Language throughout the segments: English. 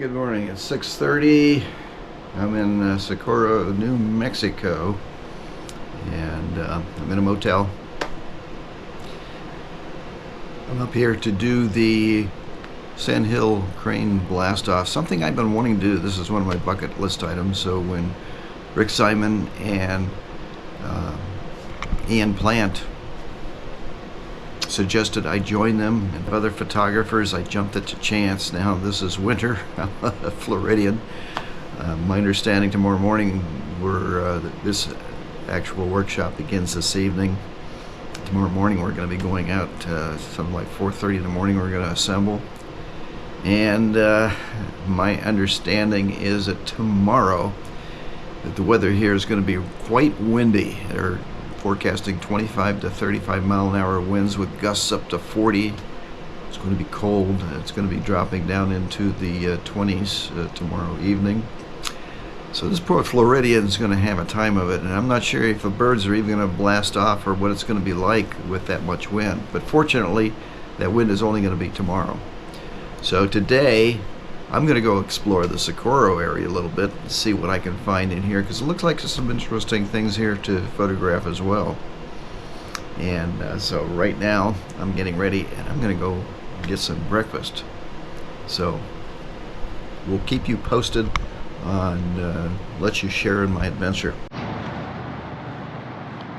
Good morning. It's 6:30. I'm in Socorro, New Mexico, and I'm in a motel. I'm up here to do the sandhill crane blast off, something I've been wanting to do. This is one of my bucket list items. So when Rick Sammon and Ian Plant suggested I join them and other photographers, I jumped at the chance. Now this is winter. I'm a Floridian. My understanding, tomorrow morning this actual workshop begins this evening. Tomorrow morning we're going to be going out something like 4:30 in the morning. We're going to assemble, and my understanding is that tomorrow that the weather here is going to be quite windy. They're forecasting 25 to 35 mile an hour winds with gusts up to 40. It's going to be cold. It's going to be dropping down into the 20s tomorrow evening. So this poor Floridian is going to have a time of it, and I'm not sure if the birds are even going to blast off or what it's going to be like with that much wind. But fortunately, that wind is only going to be tomorrow. So today, I'm going to go explore the Socorro area a little bit and see what I can find in here, because it looks like there's some interesting things here to photograph as well. And so right now, I'm getting ready, and I'm going to go get some breakfast. So we'll keep you posted and let you share in my adventure.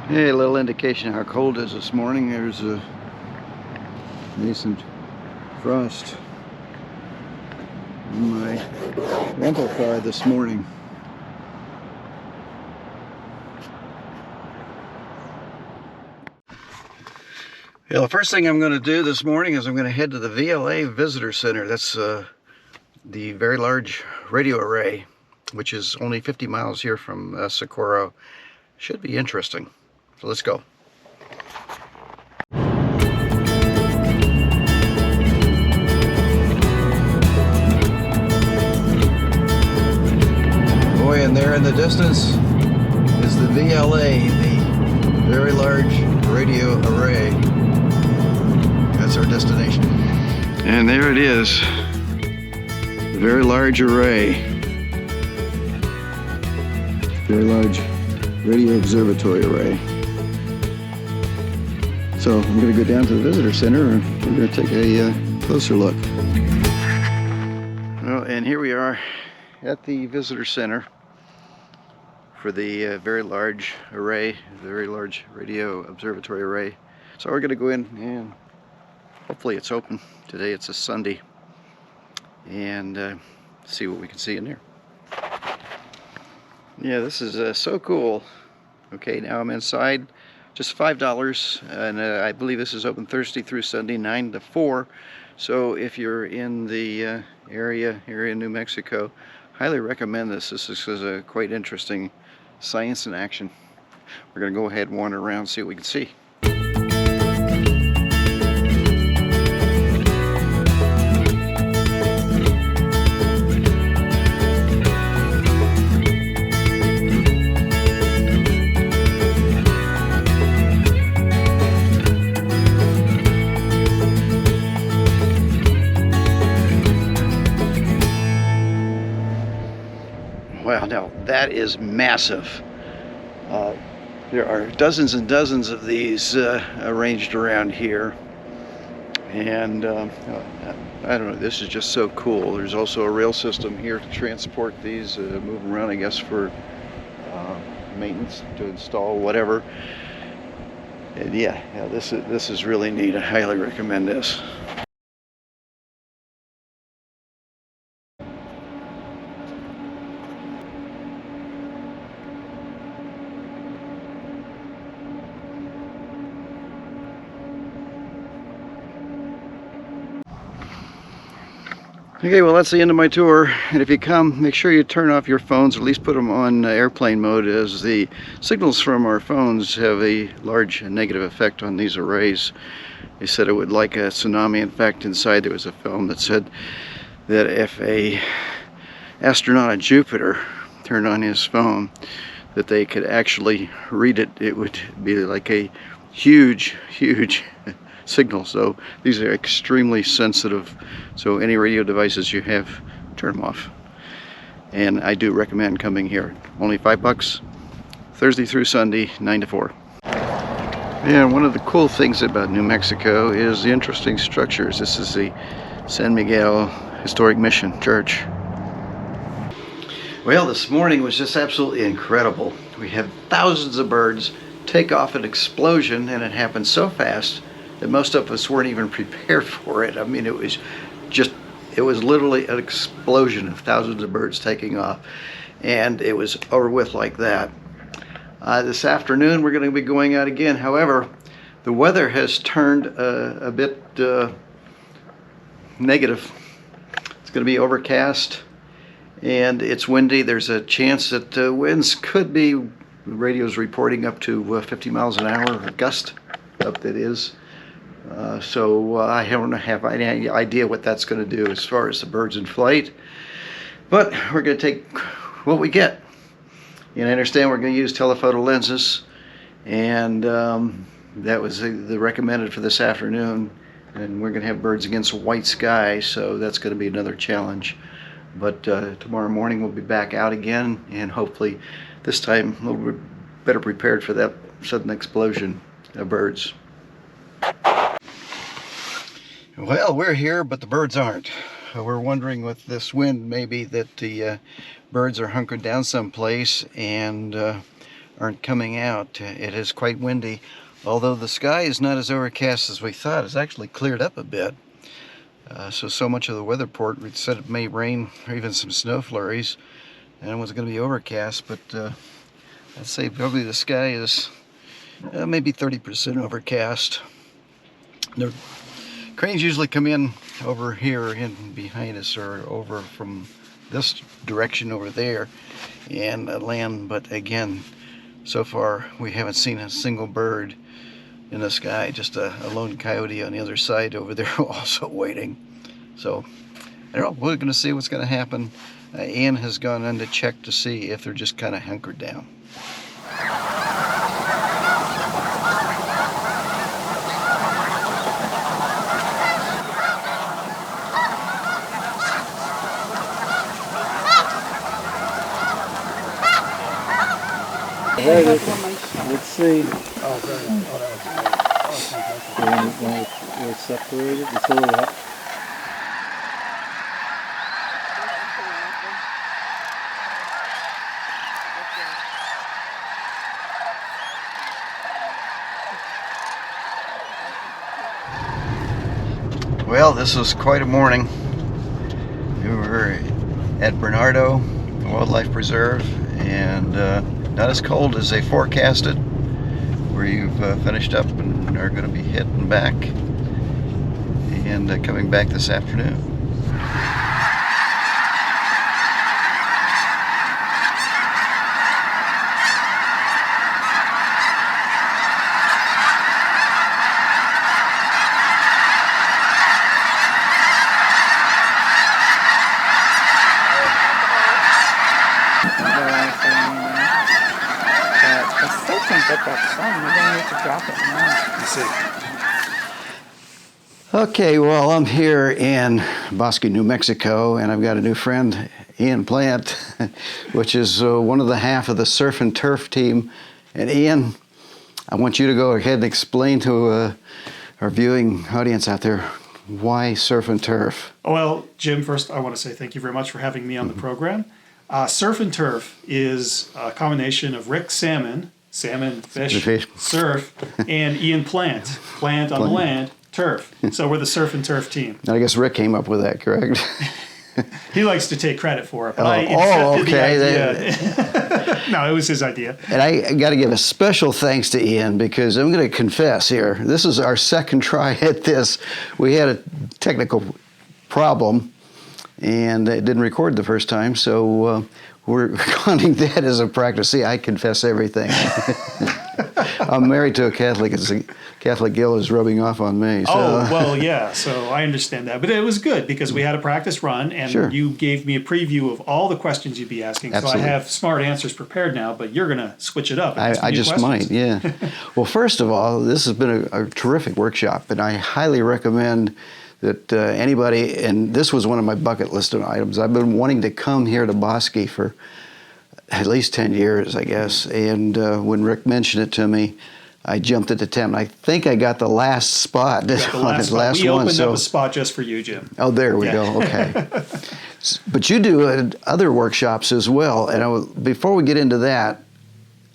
Hey, a little indication how cold it is this morning. There's a nascent frost in my rental car this morning. Yeah, the first thing I'm going to do this morning is I'm going to head to the VLA Visitor Center. That's the very large radio array, which is only 50 miles here from Socorro. Should be interesting. So let's go. Boy, and there in the distance is the VLA, the very large radio array. That's our destination. And there it is. The very large array. Very large radio observatory array. So I'm going to go down to the visitor center and we're going to take a closer look. Well, and here we are at the visitor center for the very large array, the very large radio observatory array. So we're going to go in and hopefully it's open. Today it's a Sunday, and see what we can see in there. Yeah, this is so cool. Okay, now I'm inside. Just $5, and I believe this is open Thursday through Sunday, 9 to 4. So if you're in the area here in New Mexico, highly recommend this. This is quite interesting science in action. We're going to go ahead and wander around, see what we can see. Wow, now that is massive. There are dozens and dozens of these arranged around here. And I don't know, this is just so cool. There's also a rail system here to transport these, move them around, I guess, for maintenance, to install whatever. And yeah, this is really neat. I highly recommend this. Okay, well, that's the end of my tour, and if you come, make sure you turn off your phones, or at least put them on airplane mode, as the signals from our phones have a large negative effect on these arrays. They said it would like a tsunami. In fact, inside there was a film that said that if a astronaut on Jupiter turned on his phone, that they could actually read it. It would be like a huge signal. So these are extremely sensitive. So any radio devices you have, turn them off. And I do recommend coming here. Only $5, Thursday through Sunday, 9 to 4. And one of the cool things about New Mexico is the interesting structures. This is the San Miguel Historic Mission Church. Well, this morning was just absolutely incredible. We had thousands of birds take off an explosion, and it happened so fast that most of us weren't even prepared for it. I mean, it was literally an explosion of thousands of birds taking off, and it was over with like that. This afternoon we're going to be going out again. However, the weather has turned a bit negative. It's going to be overcast and it's windy. There's a chance that winds could be, the radio's reporting up to 50 miles an hour, a gust up that is. So I don't have any idea what that's going to do as far as the birds in flight. But we're going to take what we get. And I understand we're going to use telephoto lenses, and that was the recommended for this afternoon. And we're going to have birds against a white sky, so that's going to be another challenge. But tomorrow morning we'll be back out again, and hopefully this time a little bit better prepared for that sudden explosion of birds. Well, we're here, but the birds aren't. We're wondering with this wind maybe that the birds are hunkered down someplace and aren't coming out. It is quite windy, although the sky is not as overcast as we thought. It's actually cleared up a bit. So much of the weather report said it may rain or even some snow flurries, and it was going to be overcast, but I'd say probably the sky is maybe 30% overcast. The cranes usually come in over here in behind us, or over from this direction over there, and land, but again, so far we haven't seen a single bird in the sky, just a lone coyote on the other side over there also waiting. So I don't know, we're going to see what's going to happen. Ian has gone in to check to see if they're just kind of hunkered down. Let's see. Oh, very nice. Oh, that was great. When it's separated, it's a little up. Well, this was quite a morning. We were at Bernardo Wildlife Preserve, and not as cold as they forecasted. We've finished up and are going to be heading back and coming back this afternoon. Okay, well, I'm here in Bosque, New Mexico, and I've got a new friend, Ian Plant, which is one of the half of the surf and turf team. And Ian, I want you to go ahead and explain to our viewing audience out there, why surf and turf? Well, Jim, first I want to say thank you very much for having me on the program. Surf and turf is a combination of Rick Sammon, fish, surf, and Ian Plant on the land, turf. So we're the surf and turf team. I guess Rick came up with that, correct? He likes to take credit for it, but I accepted the idea. No, it was his idea. And I got to give a special thanks to Ian, because I'm going to confess here, this is our second try at this. We had a technical problem, and it didn't record the first time, so we're counting that as a practice. See, I confess everything. I'm married to a Catholic. It's a Catholic guilt is rubbing off on me. So. Oh, well, yeah, so I understand that. But it was good because we had a practice run, and Sure. you gave me a preview of all the questions you'd be asking. Absolutely. So I have smart answers prepared now, but you're going to switch it up. And ask me I new just questions. might, yeah. Well, first of all, this has been a terrific workshop, and I highly recommend that anybody, and this was one of my bucket list items. I've been wanting to come here to Bosque for at least 10 years, I guess, and when Rick mentioned it to me, I jumped at the attempt. I think I got the last spot Got the last spot. last We one. opened up a spot just for you, Jim. Oh, there we Yeah. go. Okay. But you do other workshops as well. And before we get into that,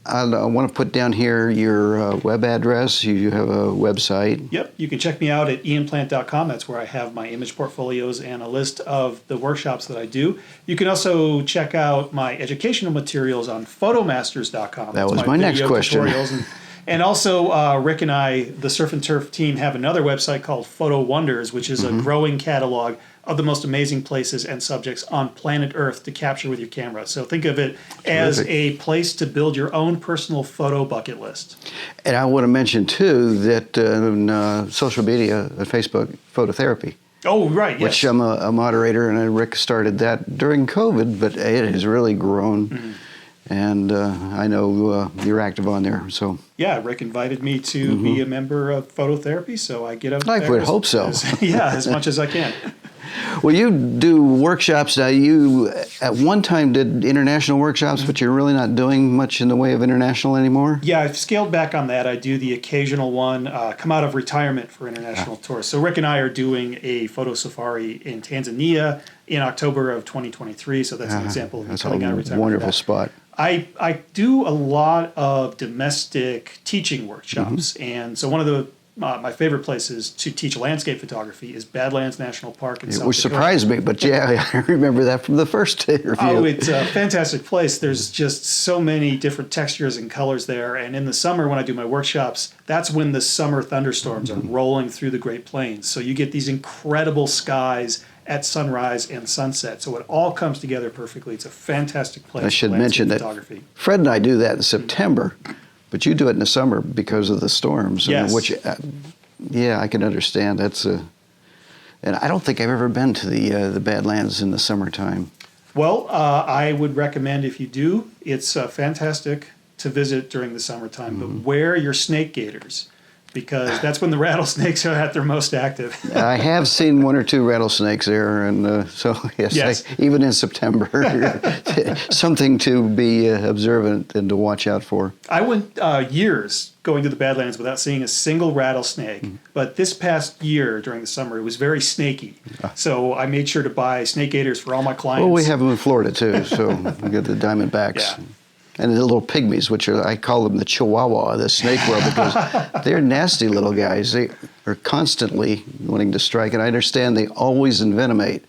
I want to put down here your web address. You have a website. Yep, you can check me out at ianplant.com. That's where I have my image portfolios and a list of the workshops that I do. You can also check out my educational materials on photomasters.com. That That's was my next video question. tutorials. And also, Rick and I, the Surf and Turf team, have another website called Photo Wonders, which is a growing catalog of the most amazing places and subjects on planet Earth to capture with your camera. So think of it as a place to build your own personal photo bucket list. And I want to mention, too, that on social media, Facebook, phototherapy, Oh, right, yes. which I'm a moderator, and Rick started that during COVID, but it has really grown. And I know you're active on there, so. Yeah, Rick invited me to be a member of phototherapy, so I get out I there would hope so. As much as I can. Well, you do workshops now. You at one time did international workshops, but you're really not doing much in the way of international anymore? Yeah, I've scaled back on that. I do the occasional one, come out of retirement for international tours. So Rick and I are doing a photo safari in Tanzania in October of 2023, so that's an example of me That's coming out of a retirement. wonderful spot. I do a lot of domestic teaching workshops, and so one of the my favorite places to teach landscape photography is Badlands National Park in South Which Dakota. surprised me, but yeah, I remember that from the first interview. Oh, it's a fantastic place. There's just so many different textures and colors there. And in the summer, when I do my workshops, that's when the summer thunderstorms are rolling through the Great Plains. So you get these incredible skies at sunrise and sunset. So it all comes together perfectly. It's a fantastic place. I should for mention landscape that photography. Fred and I do that in September, but you do it in the summer because of the storms. Yes. Which, yeah, I can understand. That's and I don't think I've ever been to the Badlands in the summertime. Well, I would recommend if you do, it's fantastic to visit during the summertime, but wear your snake gaiters because that's when the rattlesnakes are at their most active. I have seen one or two rattlesnakes there, and so yes. Even in September, something to be observant and to watch out for. I went years going to the Badlands without seeing a single rattlesnake, but this past year during the summer, it was very snaky. So I made sure to buy snake gaiters for all my clients. Well, we have them in Florida too, so we got the diamondbacks. Yeah. And the little pygmies, which I call them the chihuahua of the snake world, because they're nasty little guys. They are constantly wanting to strike, and I understand they always envenomate,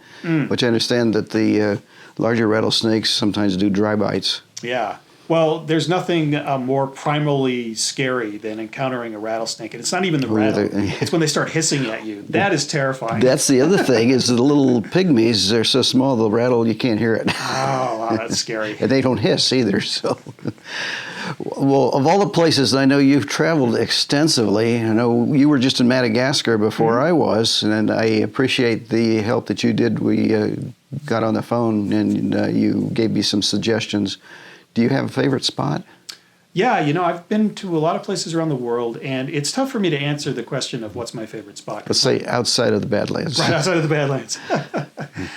which I understand that the larger rattlesnakes sometimes do dry bites. Yeah. Well, there's nothing more primally scary than encountering a rattlesnake. And it's not even the rattle. It's when they start hissing at you. That is terrifying. That's the other thing, is the little pygmies, they're so small, they'll rattle, you can't hear it. Oh, wow, that's scary. And they don't hiss either, so. Well, of all the places, I know you've traveled extensively. I know you were just in Madagascar before I was, and I appreciate the help that you did. We got on the phone and you gave me some suggestions. Do you have a favorite spot? Yeah, I've been to a lot of places around the world, and it's tough for me to answer the question of what's my favorite spot. Let's say outside of the Badlands. Right outside of the Badlands.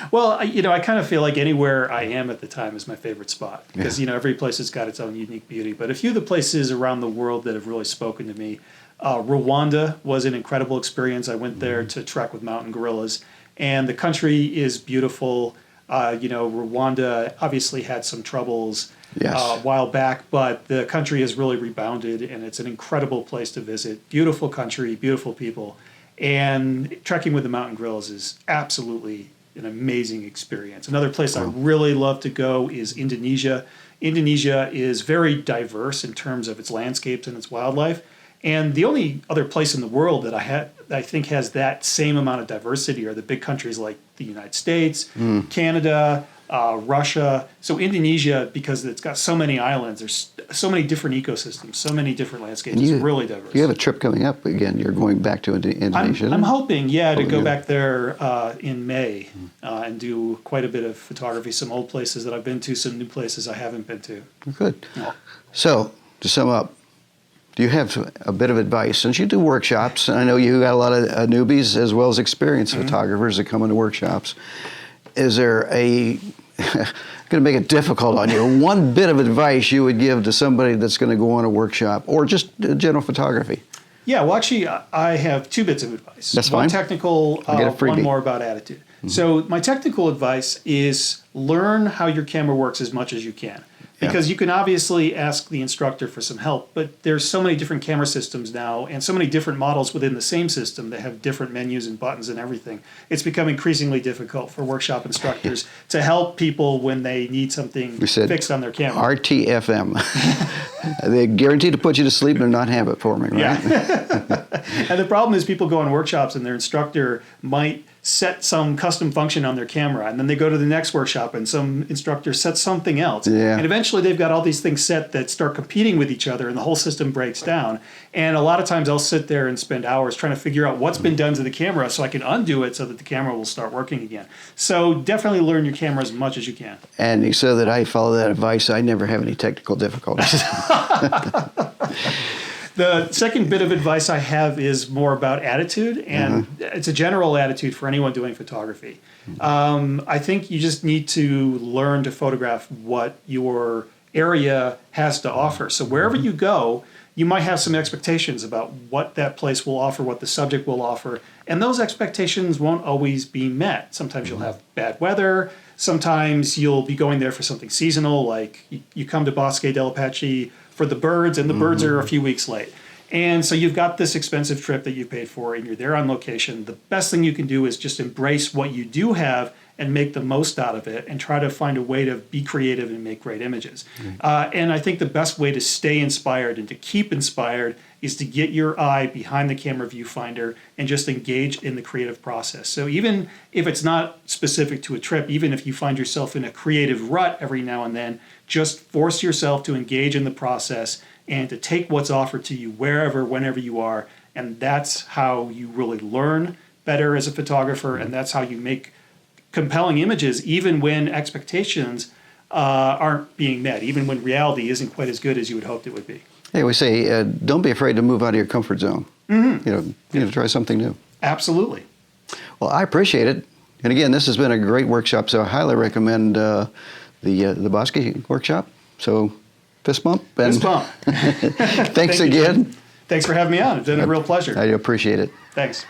Well, I kind of feel like anywhere I am at the time is my favorite spot because, every place has got its own unique beauty. But a few of the places around the world that have really spoken to me, Rwanda was an incredible experience. I went there to trek with mountain gorillas, and the country is beautiful. Rwanda obviously had some troubles a while back, but the country has really rebounded, and it's an incredible place to visit. Beautiful country, beautiful people, and trekking with the mountain gorillas is absolutely an amazing experience. Another place I really love to go is Indonesia. Indonesia is very diverse in terms of its landscapes and its wildlife, and the only other place in the world that I think has that same amount of diversity are the big countries like the United States, Canada, Russia. So Indonesia, because it's got so many islands, there's so many different ecosystems, so many different landscapes. And It's really diverse. You have a trip coming up again. You're going back to Indonesia. I'm hoping, to go yeah. back there in May and do quite a bit of photography, some old places that I've been to, some new places I haven't been to. Good. So, to sum up, do you have a bit of advice? Since you do workshops, and I know you got a lot of newbies as well as experienced photographers that come into workshops, is there a, going to make it difficult on you, one bit of advice you would give to somebody that's going to go on a workshop or just general photography? Yeah, well, actually, I have two bits of advice. That's one fine. Technical, I'll get a freebie. one more about attitude. So my technical advice is learn how your camera works as much as you can. Because you can obviously ask the instructor for some help, but there's so many different camera systems now and so many different models within the same system that have different menus and buttons and everything. It's become increasingly difficult for workshop instructors to help people when they need something fixed on their camera. RTFM. They're guaranteed to put you to sleep and not have it for me, right? Yeah. And the problem is people go on workshops and their instructor might set some custom function on their camera, and then they go to the next workshop and some instructor sets something else. Yeah. And eventually they've got all these things set that start competing with each other and the whole system breaks down. And a lot of times I'll sit there and spend hours trying to figure out what's been done to the camera so I can undo it so that the camera will start working again. So definitely learn your camera as much as you can. And so that I follow that advice, I never have any technical difficulties. The second bit of advice I have is more about attitude, and it's a general attitude for anyone doing photography. I think you just need to learn to photograph what your area has to offer. So wherever you go, you might have some expectations about what that place will offer, what the subject will offer, and those expectations won't always be met. Sometimes you'll have bad weather. Sometimes you'll be going there for something seasonal, like you come to Bosque Del Apache for the birds, and the birds are a few weeks late. And so you've got this expensive trip that you paid for, and you're there on location. The best thing you can do is just embrace what you do have and make the most out of it and try to find a way to be creative and make great images. And I think the best way to stay inspired and to keep inspired is to get your eye behind the camera viewfinder and just engage in the creative process. So even if it's not specific to a trip, even if you find yourself in a creative rut every now and then, just force yourself to engage in the process and to take what's offered to you wherever, whenever you are. And that's how you really learn better as a photographer, and that's how you make compelling images even when expectations aren't being met, even when reality isn't quite as good as you had hoped it would be. Hey, we say, don't be afraid to move out of your comfort zone. You know, try something new. Absolutely. Well, I appreciate it. And again, this has been a great workshop, so I highly recommend the Bosque workshop. So, fist bump. And Fist bump. Thanks again. Thanks for having me on. It's been a real pleasure. I appreciate it. Thanks.